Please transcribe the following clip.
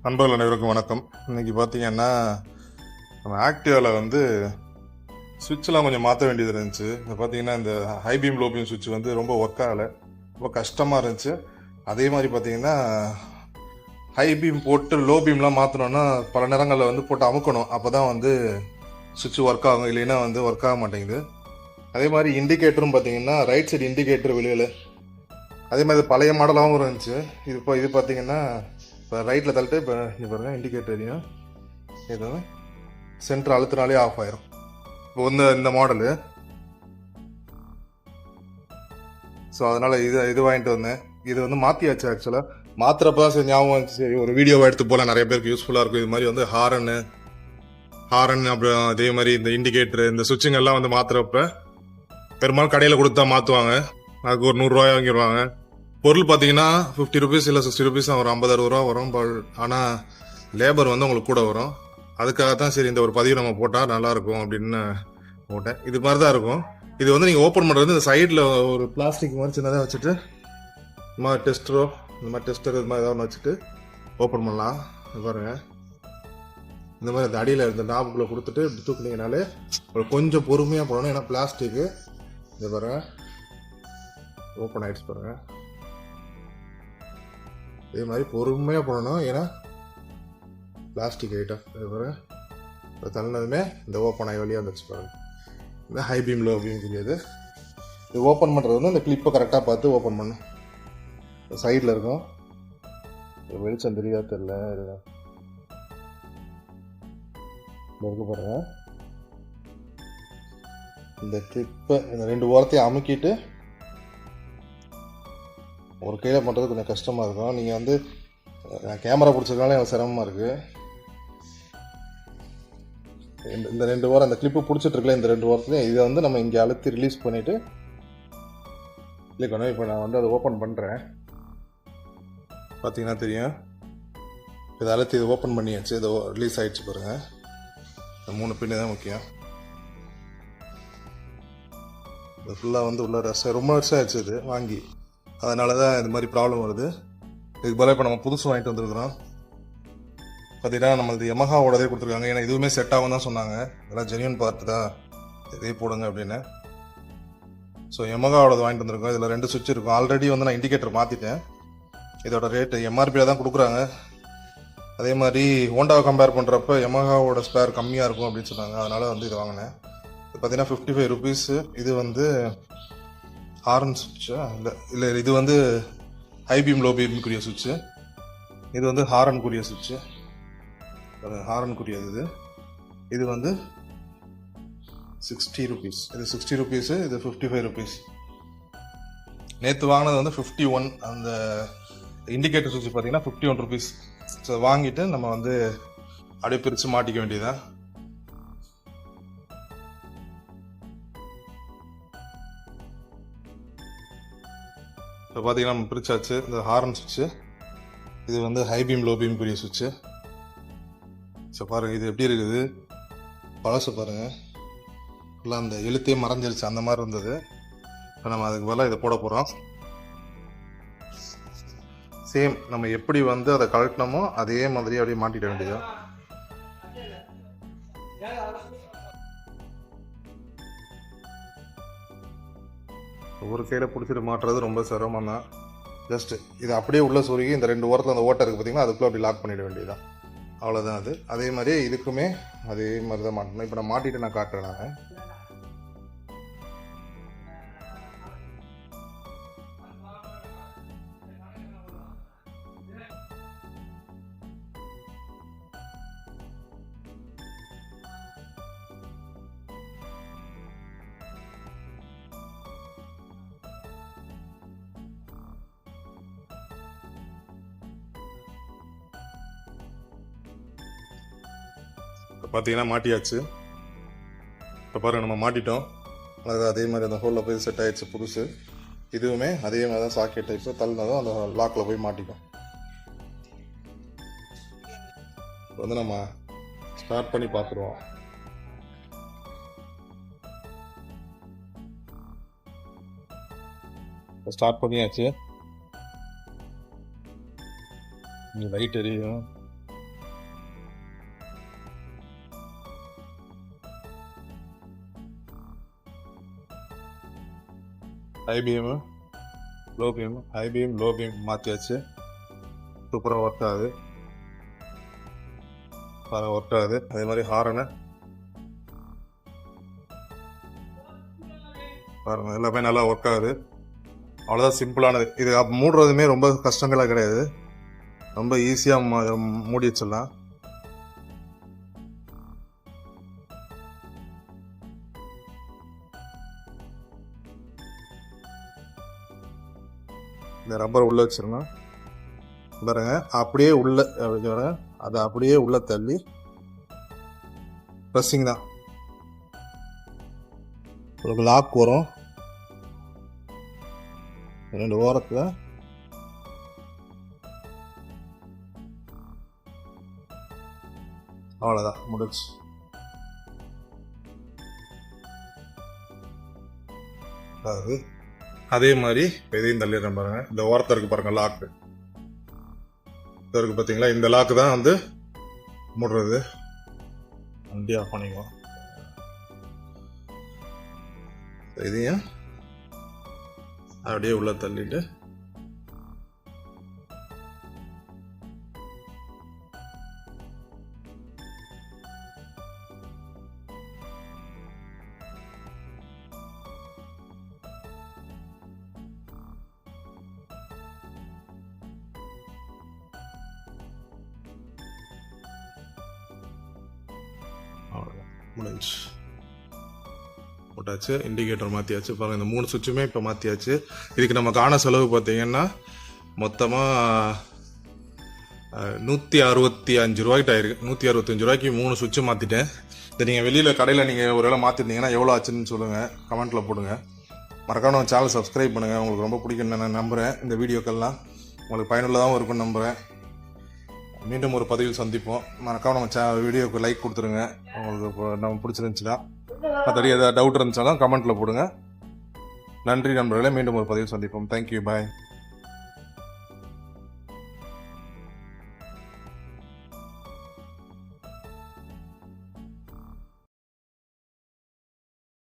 நண்பர்கள் அனைவருக்கும் வணக்கம். இன்னைக்கு பார்த்தீங்கன்னா நம்ம ஆக்டிவாவில் வந்து சுவிட்செலாம் கொஞ்சம் மாற்ற வேண்டியது இருந்துச்சு. இப்போ பார்த்தீங்கன்னா இந்த ஹை பீம் லோ பீம் சுவிட்ச் வந்து ரொம்ப ஒர்க் ஆகலை, ரொம்ப கஷ்டமாக இருந்துச்சு. அதே மாதிரி பார்த்தீங்கன்னா ஹை பீம் போட்டு லோ பீம்லாம் மாற்றணுன்னா பல நேரங்களில் வந்து போட்டு அமுக்கணும், அப்போ தான் வந்து சுவிட்ச் ஒர்க் ஆகும், இல்லைன்னா வந்து ஒர்க் ஆக மாட்டேங்குது. அதே மாதிரி இண்டிகேட்டரும் பார்த்தீங்கன்னா ரைட் சைடு இண்டிகேட்டர் வெளியில் அதே மாதிரி பழைய மாடலாகவும் இருந்துச்சு. இது பார்த்தீங்கன்னா இப்போ ரைட்டில் தள்ளிட்டு இப்போ இங்கே பாருங்கள் இண்டிகேட்டரையும் இது சென்டர் அழுத்தினாலே ஆஃப் ஆயிரும். இப்போ வந்து இந்த மாடலு, ஸோ அதனால் இது வாங்கிட்டு வந்தேன். இது வந்து மாற்றியாச்சு. ஆக்சுவலாக மாத்திரப்ப சரி ஞாபகம் வந்துச்சு, சரி ஒரு வீடியோவை எடுத்து போகலாம், நிறைய பேருக்கு யூஸ்ஃபுல்லாக இருக்கும். இது மாதிரி வந்து ஹாரன் அப்புறம் அதே மாதிரி இந்த இண்டிகேட்டரு இந்த சுவிட்சுங்க எல்லாம் வந்து மாற்றுறப்ப பெரும்பாலும் கடையில் கொடுத்தா மாற்றுவாங்க. அதுக்கு ஒரு 100 ரூபாய் வாங்கிடுவாங்க. பொருள் பார்த்தீங்கன்னா 50 ருபீஸ் இல்லை 60 ருபீஸ் தான் வரும், 50-60 ரூபா வரும். ஆனால் லேபர் வந்து உங்களுக்கு கூட வரும். அதுக்காக தான் சரி இந்த ஒரு பதிவு நம்ம போட்டால் நல்லாயிருக்கும் அப்படின்னு போட்டேன். இது மாதிரி தான் இருக்கும். இது வந்து நீங்கள் ஓப்பன் பண்ணுறது இந்த சைடில் ஒரு பிளாஸ்டிக் மாதிரி சின்னதாக வச்சுட்டு இந்த மாதிரி டெஸ்டரோ இந்த மாதிரி டெஸ்டர் இது மாதிரி ஏதாவது ஒன்று வச்சுட்டு ஓப்பன் பண்ணலாம். இது பாருங்கள், இந்த மாதிரி அந்த அடியில் இந்த நாப்புக்குள்ளே கொடுத்துட்டு இப்படி தூக்குனீங்கனாலே கொஞ்சம் பொறுமையாக போடணும், ஏன்னா பிளாஸ்டிக்கு. இது பாருங்கள் ஓப்பன் ஆகிடுச்சு பாருங்கள். இதே மாதிரி பொறுமையாக போடணும், ஏன்னா பிளாஸ்டிக் ஐட்டம். இது பாருங்கள் இப்போ தள்ளினதுமே இந்த ஓப்பன் ஆகி வழியாக வந்துச்சு பாருங்கள். இந்த ஹை பீம் லோ பீம் தெரியாது. இது ஓப்பன் பண்ணுறது வந்து இந்த கிளிப்பை கரெக்டாக பார்த்து ஓப்பன் பண்ணும். சைடில் இருக்கும், வெளிச்சம் தெரியாத தெரியல, இருக்கு பாருங்க. இந்த கிளிப்பை இந்த 2 ஓரத்தையும் அமுக்கிட்டு ஒரு கையில் பண்ணுறது கொஞ்சம் கஷ்டமாக இருக்கும். நீங்கள் வந்து கேமரா பிடிச்சதுனால எனக்கு சிரமமாக இருக்குது. இந்த 2 ஓரம் அந்த கிளிப்பு பிடிச்சிட்ருக்கல, இந்த 2 ஓரத்துலையும் இதை வந்து நம்ம இங்கே அழுத்தி ரிலீஸ் பண்ணிவிட்டு இல்லைக்கணும். இப்போ நான் வந்து அதை ஓப்பன் பண்ணுறேன், பார்த்தீங்கன்னா தெரியும். இதை அழுத்தி இது ஓப்பன் பண்ணியாச்சு, இதை ரிலீஸ் ஆகிடுச்சு பாருங்கள். இந்த 3 பின்னு தான் முக்கியம். இது ஃபுல்லாக வந்து உள்ள ரொம்ப வருஷம் ஆயிடுச்சு இது வாங்கி, அதனால தான் இது மாதிரி ப்ராப்ளம் வருது. இதுக்கு பதிலாக இப்போ நம்ம புதுசு வாங்கிட்டு வந்துருக்குறோம். பார்த்தீங்கன்னா நம்மளது யமஹாவோடதே கொடுத்துருக்காங்க, ஏன்னா இதுவுமே செட் ஆகும் தான் சொன்னாங்க. இதெல்லாம் ஜென்யூன் பார்த்து தான் இதே போடுங்க அப்படின்னு. ஸோ யமஹாவோடது வாங்கிட்டு வந்திருக்கோம். இதில் 2 சுவிட்ச் இருக்கும். ஆல்ரெடி வந்து நான் இண்டிகேட்டர் மாற்றிட்டேன். இதோட ரேட்டு எம்ஆர்பியில் தான் கொடுக்குறாங்க. அதே மாதிரி ஹோண்டாவை கம்பேர் பண்ணுறப்ப யமஹாவோட ஸ்பேர் கம்மியாக இருக்கும் அப்படின்னு சொன்னாங்க, அதனால் வந்து இது வாங்கினேன். இது பார்த்தீங்கன்னா 55 ருபீஸு. இது வந்து ஹாரன் சுவிட்சா இல்லை இது வந்து ஹை பீம் லோ பீம்க்குரிய சுவிட்சு. இது வந்து ஹாரனுக்குரிய சுவிட்சு, ஹாரனுக்குரியது. இது வந்து 60 ருபீஸ். இது 60 ருபீஸு, இது 55 ருபீஸ். நேற்று வாங்கினது வந்து 51. அந்த இண்டிகேட்டர் சுவிட்ச் பார்த்தீங்கன்னா 51 ருபீஸ். ஸோ வாங்கிட்டு நம்ம வந்து அப்படியே பிரித்து மாட்டிக்க வேண்டியதான். இப்போ பார்த்தீங்கன்னா நம்ம பிரிச்சாச்சு. இந்த ஹாரன் சுவிட்சு, இது வந்து ஹை பீம் லோ பீம்க்குரிய சுவிட்சு. ஸோ பாருங்கள் இது எப்படி இருக்குது, பழசு பாருங்கள், ஃபுல்லாக அந்த எழுத்தே மறைஞ்சிருச்சு, அந்த மாதிரி இருந்தது. இப்போ நம்ம அதுக்கு பதிலாக இதை போட போகிறோம். சேம் நம்ம எப்படி வந்து அதை கழட்டினோமோ அதே மாதிரி அப்படியே மாட்டிட வேண்டியது. ஒரு கையில் பிடிச்சிட்டு மாட்டுறது ரொம்ப சிரமம் தான். ஜஸ்ட் இது அப்படியே உள்ள சொருகி இந்த 2 ஓரத்தில் அந்த ஓட்டை இருக்குது பார்த்தீங்கன்னா, அதுக்குள்ளே அப்படி லாக் பண்ணிட வேண்டியதுதான், அவ்வளோதான். அது அதே மாதிரி இதுக்குமே அதே மாதிரி தான் மாட்டணும். இப்போ நான் மாட்டிட்டு நான் காட்டுறேன். நான் இப்போ பார்த்தீங்கன்னா மாட்டியாச்சு. இப்போ பாருங்கள் நம்ம மாட்டிட்டோம். அதே மாதிரி அந்த ஹோலில் போய் செட் ஆகிடுச்சு புதுசு. இதுவுமே அதே மாதிரி தான் சாக்கெட் டைப்பு, தள்ளினதும் அந்த லாக்கில் போய் மாட்டிக்கும். வந்து நம்ம ஸ்டார்ட் பண்ணி பார்த்துருவோம். ஸ்டார்ட் பண்ணியாச்சு. லைட் எரியும், IBM low beam IBM low beam மாற்றியாச்சு. சூப்பராக ஒர்க் ஆகுது, ஒர்க் ஆகுது. அதே மாதிரி ஹாரனு பாருங்க, எல்லாமே நல்லா ஒர்க் ஆகுது. அவ்வளோதான், சிம்பிளானது. இது மூடுறதுமே ரொம்ப கஷ்டங்களாக கிடையாது, ரொம்ப ஈஸியாக மூடி வச்சிடலாம். இந்த ரப்பர் உள்ளே வச்சிடணும் பாருங்க. அப்படியே உள்ள அதை அப்படியே உள்ள தள்ளி ப்ரெஸ்ஸிங் தான். உங்களுக்கு லாக் வரும் 2 ஓரத்தில். அவ்வளோதான், முடிச்சு. அதே மாதிரி இதையும் தள்ளிடுறேன் பாருங்க. இந்த ஓரத்தில் இருக்கு பாருங்க லாக்கு, இருக்கு பார்த்தீங்களா? இந்த லாக்கு தான் வந்து மூடுறது. வண்டி ஆஃப் பண்ணிக்குவோம். இதையும் அப்படியே உள்ள தள்ளிட்டு முடிஞ்சு போட்டாச்சு. இண்டிகேட்டர் மாற்றியாச்சு பாருங்கள். இந்த 3 சுவிட்சுமே இப்போ மாற்றியாச்சு. இதுக்கு நமக்கு ஆன செலவு பார்த்தீங்கன்னா மொத்தமாக 165 ரூபாய்கிட்ட ஆயிருக்கு. 165 ரூபாய்க்கு 3 சுவிட்சு மாற்றிட்டேன். இதை நீங்கள் வெளியில் கடையில் நீங்கள் ஒரு வேளை மாற்றிருந்தீங்கன்னா எவ்வளோ ஆச்சுன்னு சொல்லுங்கள், கமெண்ட்டில் போடுங்க. மறக்காம நம்ம சேனல் சப்ஸ்கிரைப் பண்ணுங்கள். உங்களுக்கு ரொம்ப பிடிக்கும்னு நான் நம்புகிறேன். இந்த வீடியோக்கெல்லாம் உங்களுக்கு பயனுள்ளதாகவும் இருக்கும்னு நம்புகிறேன். மீண்டும் ஒரு பதிவில் சந்திப்போம். மறக்காம நம்ம வீடியோக்கு லைக் கொடுத்துருங்க உங்களுக்கு நம்ம பிடிச்சிருந்துச்சுன்னா. மற்றபடி ஏதாவது டவுட் இருந்துச்சாலும் கமெண்ட்டில் போடுங்க. நன்றி நண்பர்களே, மீண்டும் ஒரு பதிவில் சந்திப்போம். தேங்க்யூ, பாய்.